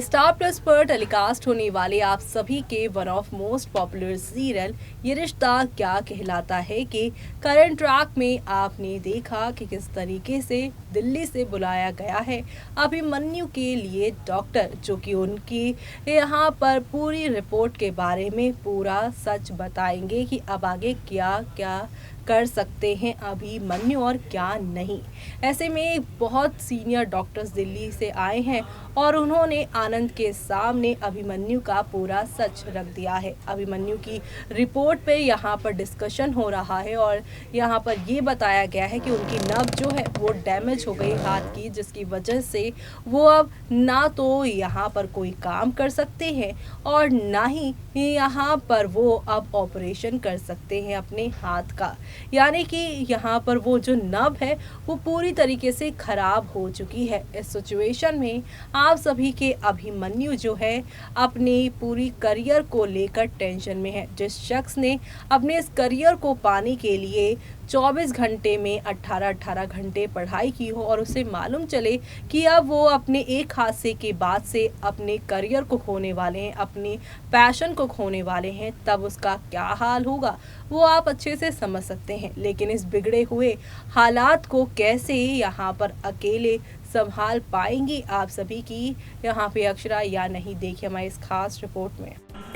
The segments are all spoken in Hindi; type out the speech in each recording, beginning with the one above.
स्टार प्लस पर टेलीकास्ट होने वाले आप सभी के one of most popular serial ये रिश्ता क्या कहलाता है कि करंट ट्रैक में आपने देखा कि किस तरीके से दिल्ली से बुलाया गया है अभिमन्यु के लिए डॉक्टर, जो कि उनकी यहाँ पर पूरी रिपोर्ट के बारे में पूरा सच बताएंगे कि अब आगे क्या क्या कर सकते हैं अभिमन्यु और क्या नहीं। ऐसे में बहुत सीनियर डॉक्टर्स दिल्ली से आए हैं और उन्होंने आनंद के सामने अभिमन्यु का पूरा सच रख दिया है। अभिमन्यु की रिपोर्ट पे यहाँ पर डिस्कशन हो रहा है और यहाँ पर ये बताया गया है कि उनकी नर्व जो है वो डैमेज हो गई हाथ की, जिसकी वजह से वो अब ना तो यहाँ पर कोई काम कर सकते हैं और ना ही यहाँ पर वो अब ऑपरेशन कर सकते हैं अपने हाथ का। यानी कि यहाँ पर वो जो नर्व है वो पूरी तरीके से खराब हो चुकी है। इस सिचुएशन में आप सभी के अभिमन्यु जो है अपने पूरी करियर को लेकर टेंशन में है। जिस शख्स ने अपने इस करियर को पाने के लिए 24 घंटे में 18 घंटे पढ़ाई की हो और उसे मालूम चले कि अब वो अपने एक हादसे के बाद से अपने करियर को खोने वाले हैं, अपने पैशन को खोने वाले हैं, तब उसका क्या हाल होगा वो आप अच्छे से समझ सकते हैं। लेकिन इस बिगड़े हुए हालात को कैसे यहाँ पर अकेले संभाल पाएंगी आप सभी की यहाँ पे अक्षरा या नहीं, देखिए हमारी इस खास रिपोर्ट में।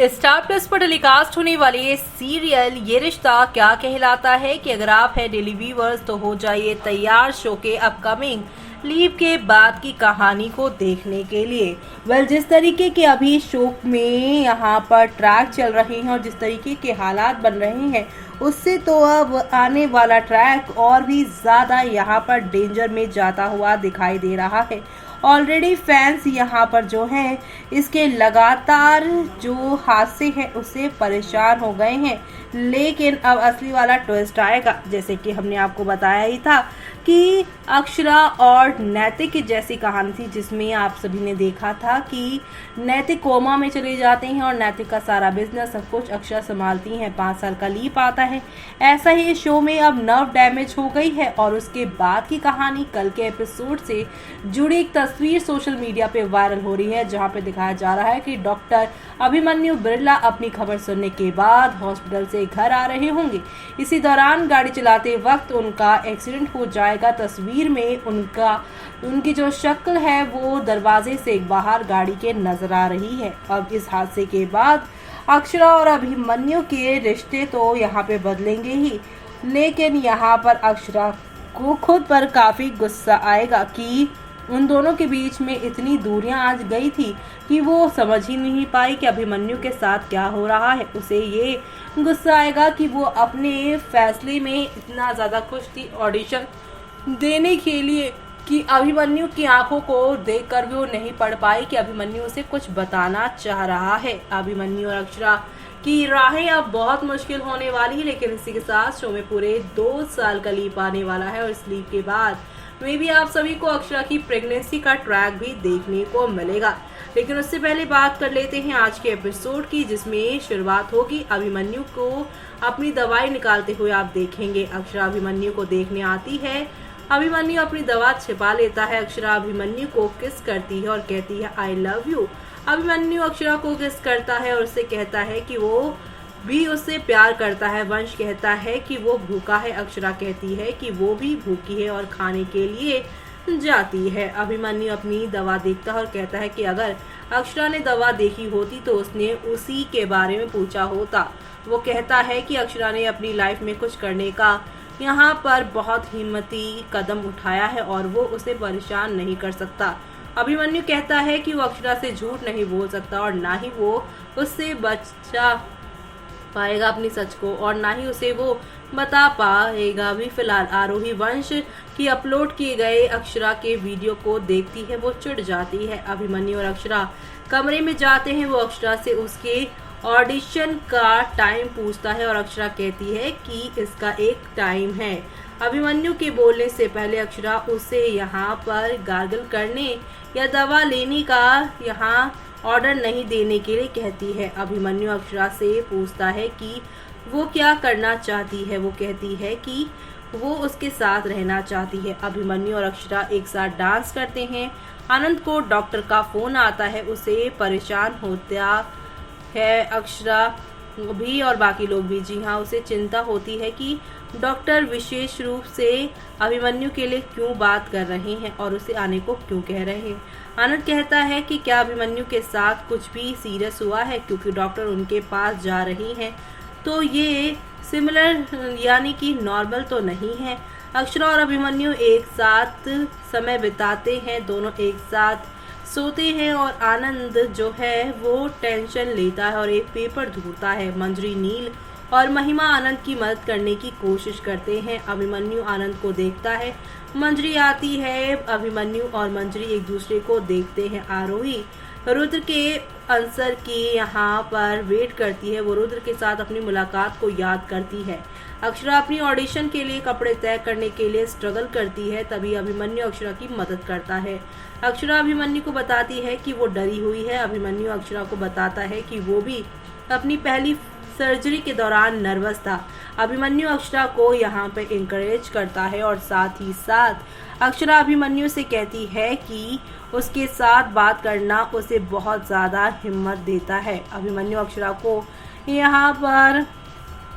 स्टार प्लस पर टेलीकास्ट होने वाले ये सीरियल ये रिश्ता क्या कहलाता है कि अगर आप हैं डेली व्यूअर्स तो हो जाइए तैयार शो के अपकमिंग लीव के बाद की कहानी को देखने के लिए। जिस तरीके के अभी शो में यहाँ पर ट्रैक चल रहे हैं और जिस तरीके के हालात बन रहे हैं उससे तो अब आने वाला ट्रैक और भी ज़्यादा यहाँ पर डेंजर में जाता हुआ दिखाई दे रहा है। ऑलरेडी फैंस यहाँ पर जो है इसके लगातार जो हादसे हैं उससे परेशान हो गए हैं, लेकिन अब असली वाला ट्विस्ट आएगा। जैसे कि हमने आपको बताया ही था कि अक्षरा और नैतिक की जैसी कहानी थी जिसमें आप सभी ने देखा था कि नैतिक कोमा में चले जाते हैं और नैतिक का सारा बिजनेस सब कुछ अक्षरा संभालती हैं, 5 साल का लीप आता है। ऐसा ही शो में अब नर्व डैमेज हो गई है और उसके बाद की कहानी कल के एपिसोड से जुड़ी एक तस्वीर सोशल मीडिया पे वायरल हो रही है, जहां पे दिखाया जा रहा है कि डॉक्टर अभिमन्यु बिरला अपनी खबर सुनने के बाद हॉस्पिटल से घर आ रहे होंगे। इसी दौरान गाड़ी चलाते वक्त उनका एक्सीडेंट हो जाएगा। तस्वीर में उनकी जो शक्ल है वो दरवाजे से बाहर गाड़ी के नजर आ रही है। अब इस हादसे के बाद अक्षरा और अभिमन्यु के रिश्ते तो यहाँ पे बदलेंगे ही, लेकिन यहाँ पर अक्षरा को खुद पर काफी गुस्सा आएगा कि उन दोनों के बीच में इतनी दूरियां आज गई थी कि वो समझ ही नहीं पाई कि अभिमन्यु के साथ क्या हो रहा है। उसे ये गुस्सा आएगा कि वो अपने फैसले में इतना ज़्यादा खुश थी ऑडिशन देने के लिए कि अभिमन्यु की आंखों को देखकर भी वो नहीं पढ़ पाई कि अभिमन्यु उसे कुछ बताना चाह रहा है। अभिमन्यु और अक्षरा की राहें अब बहुत मुश्किल होने वाली है, लेकिन इसी के साथ शो में पूरे 2 साल का लीप आने वाला है और इस लीप के बाद में भी आप सभी को अक्षरा की प्रेगनेंसी का ट्रैक भी देखने को मिलेगा। लेकिन उससे पहले बात कर लेते हैं आज के एपिसोड की, जिसमें शुरुआत होगी अभिमन्यु को अपनी दवाई निकालते हुए आप देखेंगे। अक्षरा अभिमन्यु को देखने आती है, अभिमन्यु अपनी दवा छिपा लेता है। अक्षरा अभिमन्यु को किस करती है और कहती है I love you. Abhimanyu Akshara को किस करता है और उससे कहता है कि वो भी उससे प्यार करता है। वंश कहता है कि वो भूखा है, अक्षरा कहती है कि वो भी भूखी है और खाने के लिए जाती है। अभिमन्यु अपनी दवा देखता है और कहता है कि अगर अक्षरा ने दवा देखी होती तो उसने उसी के बारे में पूछा होता। वो कहता है कि अक्षरा ने अपनी लाइफ में कुछ करने का यहाँ पर बहुत हिम्मती कदम उठाया है और वो उसे परेशान नहीं कर सकता। अभिमन्यु कहता है कि वो अक्षरा से झूठ नहीं बोल सकता और ना ही वो उससे बचा पाएगा अपनी सच को और ना ही उसे वो बता पाएगा भी। फिलहाल आरोही वंश की अपलोड किए गए अक्षरा के वीडियो को देखती है, वो चिढ़ जाती है। अभिमन्यु और अक्षरा कमरे में जाते हैं, वो अक्षरा से उसके ऑडिशन का टाइम पूछता है और अक्षरा कहती है कि इसका एक टाइम है। अभिमन्यु के बोलने से पहले अक्षरा उसे यहाँ पर गार्गल करने या दवा लेने का यहाँ ऑर्डर नहीं देने के लिए कहती है। अभिमन्यु अक्षरा से पूछता है कि वो क्या करना चाहती है। वो कहती है कि वो उसके साथ रहना चाहती है। अभिमन्यु और अक्षरा एक साथ डांस करते हैं। आनंद को डॉक्टर का फोन आता है, उसे परेशान होता है अक्षरा भी और बाकी लोग भी। जी हाँ, उसे चिंता होती है कि डॉक्टर विशेष रूप से अभिमन्यु के लिए क्यों बात कर रहे हैं और उसे आने को क्यों कह रहे हैं। आनंद कहता है कि क्या अभिमन्यु के साथ कुछ भी सीरियस हुआ है, क्योंकि डॉक्टर उनके पास जा रही हैं तो ये सिमिलर यानी कि नॉर्मल तो नहीं है। अक्षरा और अभिमन्यु एक साथ समय बिताते हैं, दोनों एक साथ सोते हैं और आनंद जो है वो टेंशन लेता है और एक पेपर ढूंढता है। मंजरी, नील और महिमा आनंद की मदद करने की कोशिश करते हैं। अभिमन्यु आनंद को देखता है, मंजरी आती है। अभिमन्यु और मंजरी एक दूसरे को देखते हैं। आरोही रुद्र के आंसर की यहाँ पर वेट करती है। वो रुद्र के साथ अपनी मुलाकात को याद करती है। अक्षरा अपनी ऑडिशन के लिए कपड़े तय करने के लिए स्ट्रगल करती है। तभी अभिमन्यु अक्षरा की मदद करता है। अक्षरा अभिमन्यु को बताती है कि वो डरी हुई है। अभिमन्यु अक्षरा को बताता है कि वो भी अपनी पहली सर्जरी के दौरान नर्वस था। अभिमन्यु अक्षरा को यहाँ पे इंकरेज करता है और साथ ही साथ अक्षरा अभिमन्यु से कहती है कि उसके साथ बात करना उसे बहुत ज़्यादा हिम्मत देता है। अभिमन्यु अक्षरा को यहाँ पर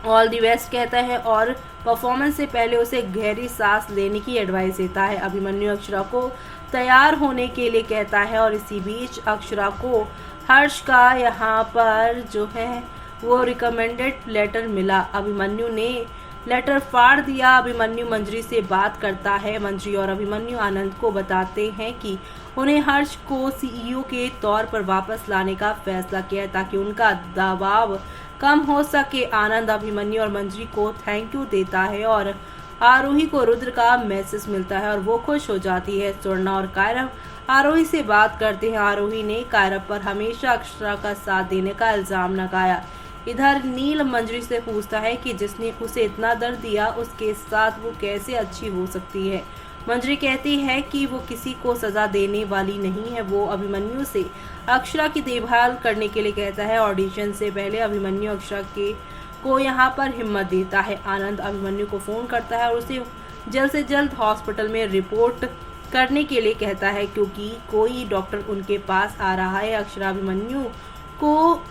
ऑल द बेस्ट कहता है और परफॉर्मेंस से पहले उसे गहरी सांस लेने की एडवाइस देता है। अभिमन्यु अक्षरा को तैयार होने के लिए कहता है और इसी बीच अक्षरा को हर्ष का यहाँ पर जो है वो रिकमेंडेड लेटर मिला। अभिमन्यु ने लेटर फाड़ दिया। अभिमन्यु मंजरी से बात करता है। मंजरी और अभिमन्यु आनंद को बताते हैं कि उन्हें हर्ष को सीईओ के तौर पर वापस लाने का फैसला किया है ताकि उनका दबाव कम हो सके। आनंद अभिमन्यु और मंजरी को थैंक यू देता है और आरोही को रुद्र का मैसेज मिलता है और वो खुश हो जाती है। स्वर्णा और कायरव आरोही से बात करते हैं। आरोही ने कायरव पर हमेशा अक्षरा का साथ देने का इल्जाम लगाया। इधर नील मंजरी से पूछता है कि जिसने उसे इतना दर्द दिया उसके साथ वो कैसे अच्छी हो सकती है। मंजरी कहती है कि वो किसी को सजा देने वाली नहीं है। वो अभिमन्यु से अक्षरा की देखभाल करने के लिए कहता है। ऑडिशन से पहले अभिमन्यु अक्षरा को यहाँ पर हिम्मत देता है। आनंद अभिमन्यु को फोन करता है और उसे जल्द से जल्द हॉस्पिटल में रिपोर्ट करने के लिए कहता है क्योंकि कोई डॉक्टर उनके पास आ रहा है। अक्षरा अभिमन्यु को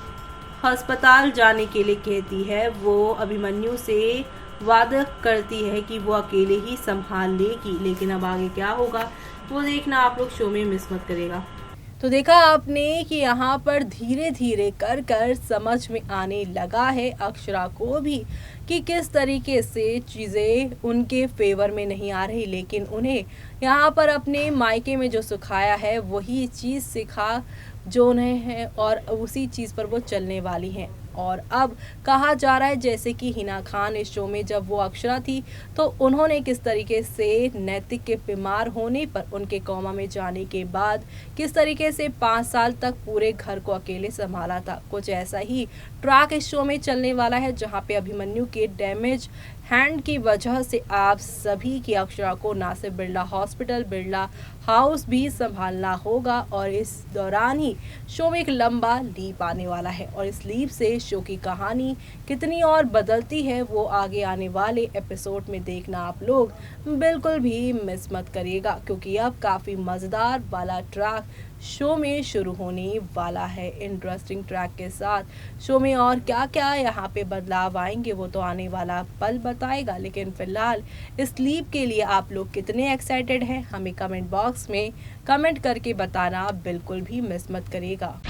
अस्पताल जाने के लिए कहती है। वो अभिमन्यु से वादा करती है कि वो अकेले ही संभाल लेगी, लेकिन अब आगे क्या होगा वो देखना आप लोग शो में मिस मत करेगा। तो देखा आपने कि यहाँ पर धीरे धीरे कर कर समझ में आने लगा है अक्षरा को भी कि किस तरीके से चीज़ें उनके फेवर में नहीं आ रही, लेकिन उन्हें यहाँ पर अपने मायके में जो सिखाया है वही चीज़ सिखा जो उन्हें है और उसी चीज़ पर वो चलने वाली हैं। और अब कहा जा रहा है जैसे कि हिना खान इस शो में जब वो अक्षरा थी तो उन्होंने किस तरीके से नैतिक के बीमार होने पर उनके कोमा में जाने के बाद किस तरीके से 5 साल तक पूरे घर को अकेले संभाला था। कुछ ऐसा ही ट्रैक इस शो में चलने वाला है जहां पे अभिमन्यु के डैमेज हैंड की वजह से आप सभी की अक्षरा को ना सिर्फ बिरला हॉस्पिटल बिरला हाउस भी संभालना होगा और इस दौरान ही शो में एक लंबा लीप आने वाला है और इस लीप से शो की कहानी कितनी और बदलती है वो आगे आने वाले एपिसोड में देखना आप लोग बिल्कुल भी मिस मत करिएगा, क्योंकि अब काफ़ी मज़ेदार वाला ट्रैक शो में शुरू होने वाला है। इंटरेस्टिंग ट्रैक के साथ शो में और क्या क्या यहाँ पे बदलाव आएंगे वो तो आने वाला पल बताएगा, लेकिन फिलहाल इस लीप के लिए आप लोग कितने एक्साइटेड हैं हमें कमेंट बॉक्स में कमेंट करके बताना बिल्कुल भी मिस मत करिएगा।